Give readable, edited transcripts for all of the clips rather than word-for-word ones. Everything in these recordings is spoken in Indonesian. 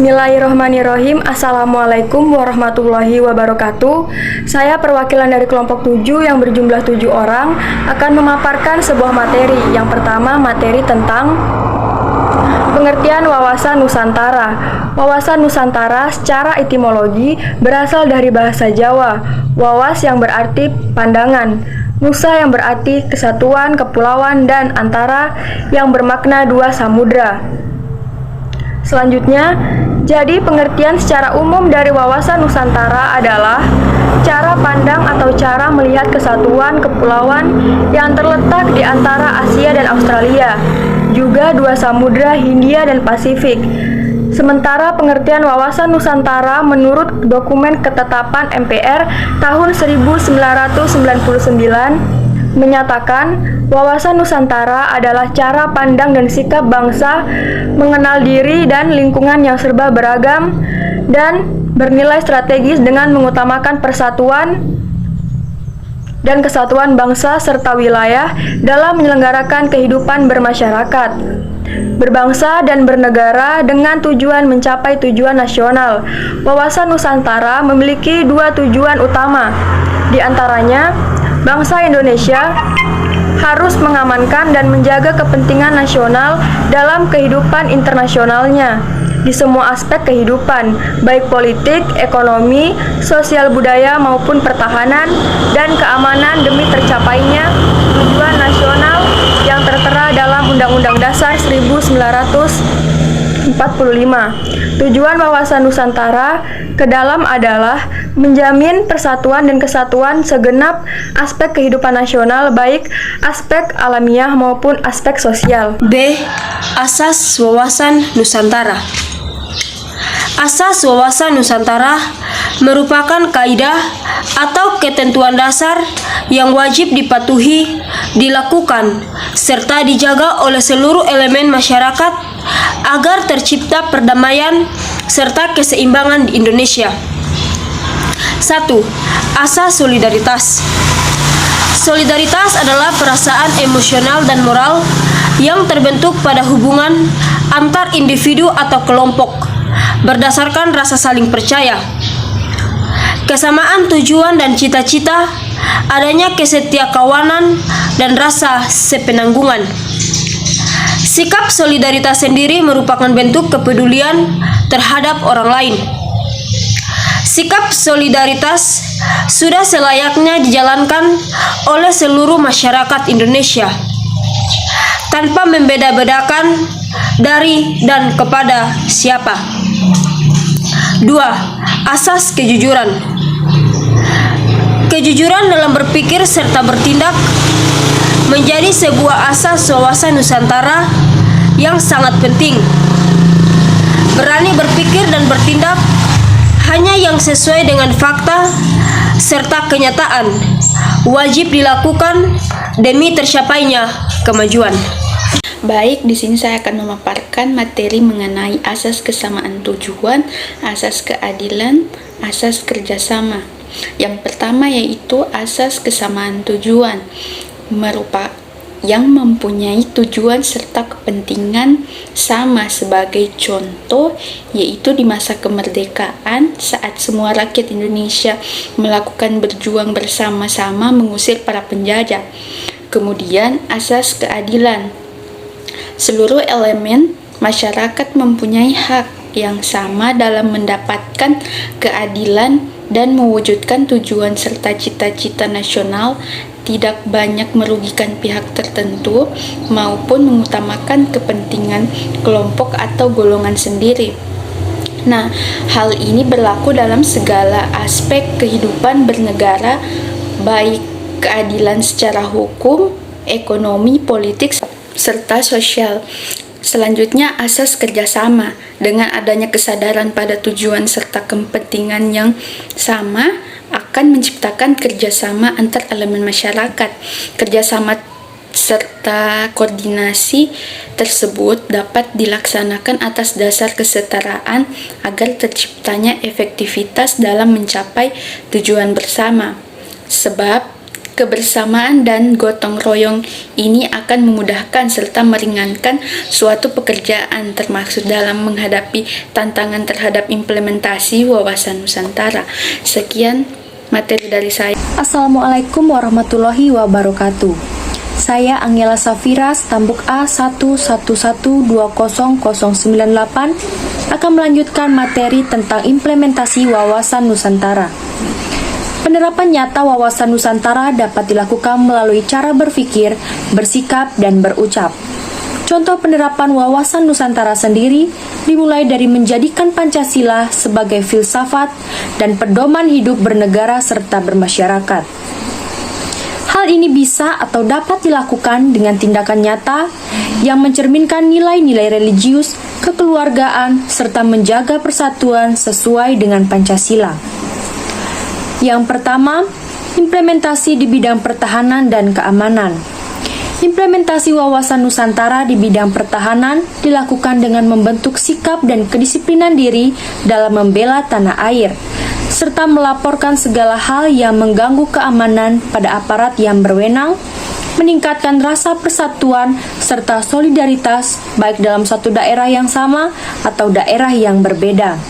Bismillahirrahmanirrahim. Assalamualaikum warahmatullahi wabarakatuh. Saya perwakilan dari kelompok 7 yang berjumlah 7 orang akan memaparkan sebuah materi. Yang pertama, materi tentang pengertian wawasan Nusantara. Wawasan Nusantara secara etimologi berasal dari bahasa Jawa. Wawas yang berarti pandangan, Nusa yang berarti kesatuan, kepulauan, dan antara yang bermakna dua samudra. Selanjutnya, jadi pengertian secara umum dari wawasan Nusantara adalah cara pandang atau cara melihat kesatuan kepulauan yang terletak di antara Asia dan Australia, juga dua samudra Hindia dan Pasifik. Sementara pengertian wawasan Nusantara menurut dokumen ketetapan MPR tahun 1999 menyatakan wawasan Nusantara adalah cara pandang dan sikap bangsa mengenal diri dan lingkungan yang serba beragam dan bernilai strategis dengan mengutamakan persatuan dan kesatuan bangsa serta wilayah dalam menyelenggarakan kehidupan bermasyarakat, berbangsa dan bernegara dengan tujuan mencapai tujuan nasional. Wawasan Nusantara memiliki dua tujuan utama, di antaranya bangsa Indonesia harus mengamankan dan menjaga kepentingan nasional dalam kehidupan internasionalnya di semua aspek kehidupan, baik politik, ekonomi, sosial budaya maupun pertahanan dan keamanan demi tercapainya tujuan nasional yang tertera dalam Undang-Undang Dasar 1945. Tujuan wawasan Nusantara ke dalam adalah menjamin persatuan dan kesatuan segenap aspek kehidupan nasional, baik aspek alamiah maupun aspek sosial. B. Asas wawasan Nusantara. Asas wawasan Nusantara merupakan kaidah atau ketentuan dasar yang wajib dipatuhi, dilakukan, serta dijaga oleh seluruh elemen masyarakat agar tercipta perdamaian serta keseimbangan di Indonesia. 1. Asas solidaritas. Solidaritas adalah perasaan emosional dan moral yang terbentuk pada hubungan antar individu atau kelompok berdasarkan rasa saling percaya, kesamaan tujuan dan cita-cita, adanya kesetiakawanan dan rasa sepenanggungan. Sikap solidaritas sendiri merupakan bentuk kepedulian terhadap orang lain. Sikap solidaritas sudah selayaknya dijalankan oleh seluruh masyarakat Indonesia tanpa membeda-bedakan dari dan kepada siapa. 2. Asas kejujuran. Kejujuran dalam berpikir serta bertindak menjadi sebuah asas wawasan Nusantara yang sangat penting. Berani berpikir dan bertindak hanya yang sesuai dengan fakta serta kenyataan wajib dilakukan demi tercapainya kemajuan. Baik, di sini saya akan memaparkan materi mengenai asas kesamaan tujuan, asas keadilan, asas kerjasama. Yang pertama yaitu asas kesamaan tujuan, yang mempunyai tujuan serta kepentingan sama. Sebagai contoh, yaitu di masa kemerdekaan saat semua rakyat Indonesia melakukan berjuang bersama-sama mengusir para penjajah. Kemudian asas keadilan. Seluruh elemen masyarakat mempunyai hak yang sama dalam mendapatkan keadilan dan mewujudkan tujuan serta cita-cita nasional, tidak banyak merugikan pihak tertentu maupun mengutamakan kepentingan kelompok atau golongan sendiri. Nah, hal ini berlaku dalam segala aspek kehidupan bernegara, baik keadilan secara hukum, ekonomi, politik, serta sosial. Selanjutnya, asas kerjasama. Dengan adanya kesadaran pada tujuan serta kepentingan yang sama akan menciptakan kerjasama antar elemen masyarakat. Kerjasama serta koordinasi tersebut dapat dilaksanakan atas dasar kesetaraan agar terciptanya efektivitas dalam mencapai tujuan bersama. Sebab Kebersamaan dan gotong royong ini akan memudahkan serta meringankan suatu pekerjaan, termasuk dalam menghadapi tantangan terhadap implementasi wawasan Nusantara. Sekian materi dari saya. Assalamualaikum warahmatullahi wabarakatuh. Saya Angela Safira, Stambuk A11120098 akan melanjutkan materi tentang implementasi wawasan Nusantara. Penerapan nyata wawasan Nusantara dapat dilakukan melalui cara berpikir, bersikap, dan berucap. Contoh penerapan wawasan Nusantara sendiri dimulai dari menjadikan Pancasila sebagai filsafat dan pedoman hidup bernegara serta bermasyarakat. Hal ini bisa atau dapat dilakukan dengan tindakan nyata yang mencerminkan nilai-nilai religius, kekeluargaan, serta menjaga persatuan sesuai dengan Pancasila. Yang pertama, implementasi di bidang pertahanan dan keamanan. Implementasi wawasan Nusantara di bidang pertahanan dilakukan dengan membentuk sikap dan kedisiplinan diri dalam membela tanah air, serta melaporkan segala hal yang mengganggu keamanan pada aparat yang berwenang, meningkatkan rasa persatuan serta solidaritas baik dalam satu daerah yang sama atau daerah yang berbeda.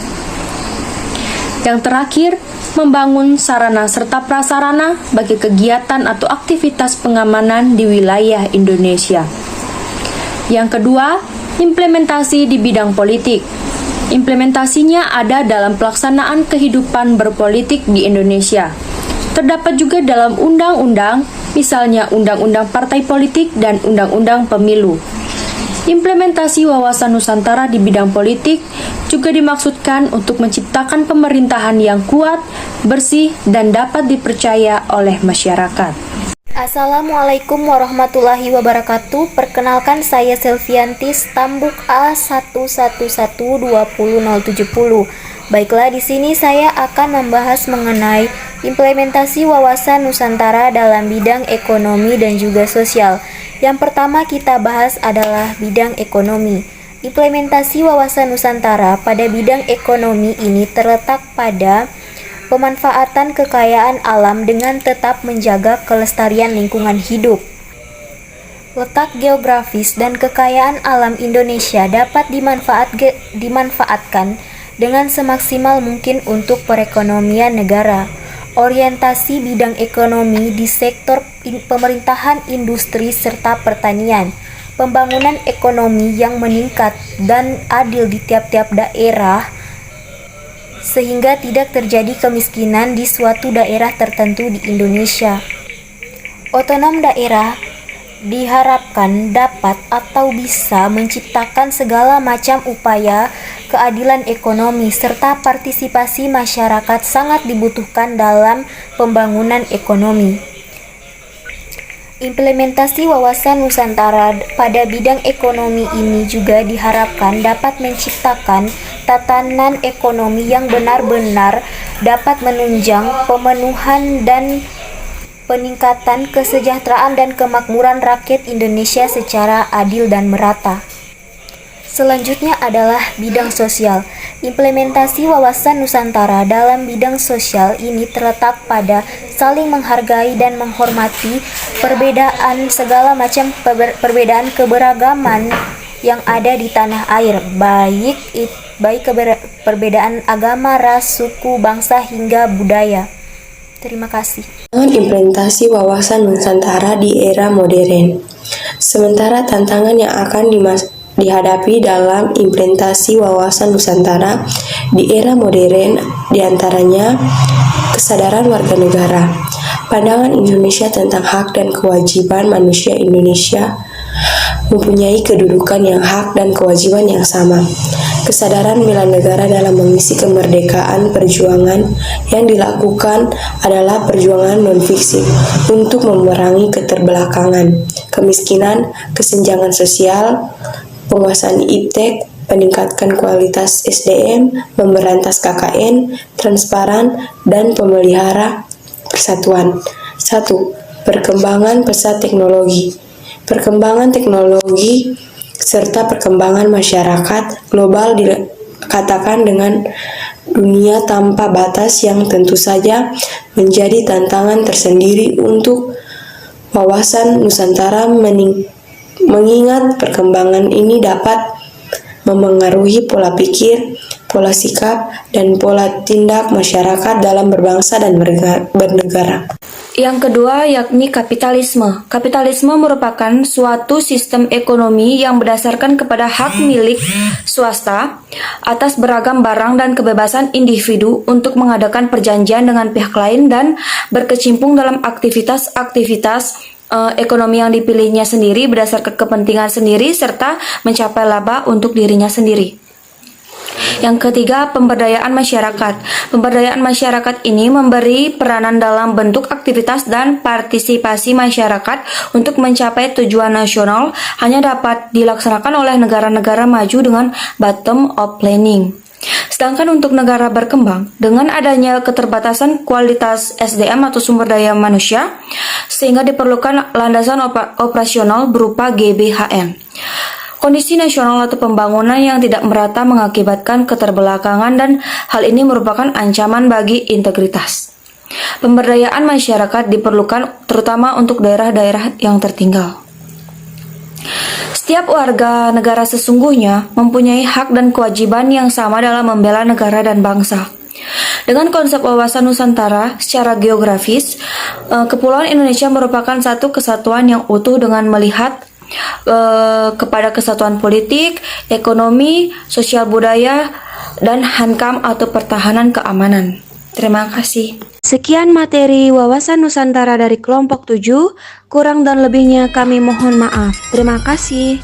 Yang terakhir, membangun sarana serta prasarana bagi kegiatan atau aktivitas pengamanan di wilayah Indonesia. Yang kedua, implementasi di bidang politik. Implementasinya ada dalam pelaksanaan kehidupan berpolitik di Indonesia. Terdapat juga dalam undang-undang, misalnya Undang-Undang Partai Politik dan Undang-Undang Pemilu. Implementasi wawasan Nusantara di bidang politik juga dimaksudkan untuk menciptakan pemerintahan yang kuat, bersih, dan dapat dipercaya oleh masyarakat. Assalamualaikum warahmatullahi wabarakatuh. Perkenalkan, saya Selvianti, Stambuk A11120070. Baiklah, di sini saya akan membahas mengenai implementasi wawasan Nusantara dalam bidang ekonomi dan juga sosial. Yang pertama kita bahas adalah bidang ekonomi. Implementasi wawasan Nusantara pada bidang ekonomi ini terletak pada pemanfaatan kekayaan alam dengan tetap menjaga kelestarian lingkungan hidup. Letak geografis dan kekayaan alam Indonesia dapat dimanfaatkan dengan semaksimal mungkin untuk perekonomian negara. Orientasi bidang ekonomi di sektor pemerintahan, industri, serta pertanian. Pembangunan ekonomi yang meningkat dan adil di tiap-tiap daerah sehingga tidak terjadi kemiskinan di suatu daerah tertentu di Indonesia. Otonom daerah diharapkan dapat atau bisa menciptakan segala macam upaya keadilan ekonomi serta partisipasi masyarakat sangat dibutuhkan dalam pembangunan ekonomi. Implementasi wawasan Nusantara pada bidang ekonomi ini juga diharapkan dapat menciptakan tatanan ekonomi yang benar-benar dapat menunjang pemenuhan dan peningkatan kesejahteraan dan kemakmuran rakyat Indonesia secara adil dan merata. Selanjutnya adalah bidang sosial. Implementasi wawasan Nusantara dalam bidang sosial ini terletak pada saling menghargai dan menghormati perbedaan segala macam perbedaan keberagaman yang ada di tanah air, baik perbedaan agama, ras, suku, bangsa hingga budaya. Terima kasih. Implementasi wawasan Nusantara di era modern. Sementara tantangan yang akan dihadapi dalam implementasi wawasan Nusantara di era modern diantaranya kesadaran warga negara, pandangan Indonesia tentang hak dan kewajiban manusia Indonesia mempunyai kedudukan yang hak dan kewajiban yang sama. Kesadaran bela negara dalam mengisi kemerdekaan perjuangan yang dilakukan adalah perjuangan non-fiksi untuk memerangi keterbelakangan, kemiskinan, kesenjangan sosial, penguasaan iptek, meningkatkan kualitas SDM, memberantas KKN, transparan, dan pemelihara persatuan. 1. Perkembangan pesat teknologi. Perkembangan teknologi serta perkembangan masyarakat global dikatakan dengan dunia tanpa batas yang tentu saja menjadi tantangan tersendiri untuk wawasan Nusantara mengingat perkembangan ini dapat memengaruhi pola pikir, pola sikap, dan pola tindak masyarakat dalam berbangsa dan bernegara. Yang kedua yakni kapitalisme. Kapitalisme merupakan suatu sistem ekonomi yang berdasarkan kepada hak milik swasta atas beragam barang dan kebebasan individu untuk mengadakan perjanjian dengan pihak lain dan berkecimpung dalam aktivitas-aktivitas ekonomi yang dipilihnya sendiri berdasarkan kepentingan sendiri serta mencapai laba untuk dirinya sendiri. Yang ketiga, pemberdayaan masyarakat. Pemberdayaan masyarakat ini memberi peranan dalam bentuk aktivitas dan partisipasi masyarakat untuk mencapai tujuan nasional hanya dapat dilaksanakan oleh negara-negara maju dengan bottom-up planning. Sedangkan untuk negara berkembang, dengan adanya keterbatasan kualitas SDM atau sumber daya manusia, sehingga diperlukan landasan operasional berupa GBHN. Kondisi nasional atau pembangunan yang tidak merata mengakibatkan keterbelakangan dan hal ini merupakan ancaman bagi integritas. Pemberdayaan masyarakat diperlukan terutama untuk daerah-daerah yang tertinggal. Setiap warga negara sesungguhnya mempunyai hak dan kewajiban yang sama dalam membela negara dan bangsa. Dengan konsep wawasan Nusantara secara geografis, Kepulauan Indonesia merupakan satu kesatuan yang utuh dengan melihat kepada kesatuan politik, ekonomi, sosial budaya, dan hankam atau pertahanan keamanan. Terima kasih. Sekian materi wawasan Nusantara dari kelompok 7, kurang dan lebihnya kami mohon maaf. Terima kasih.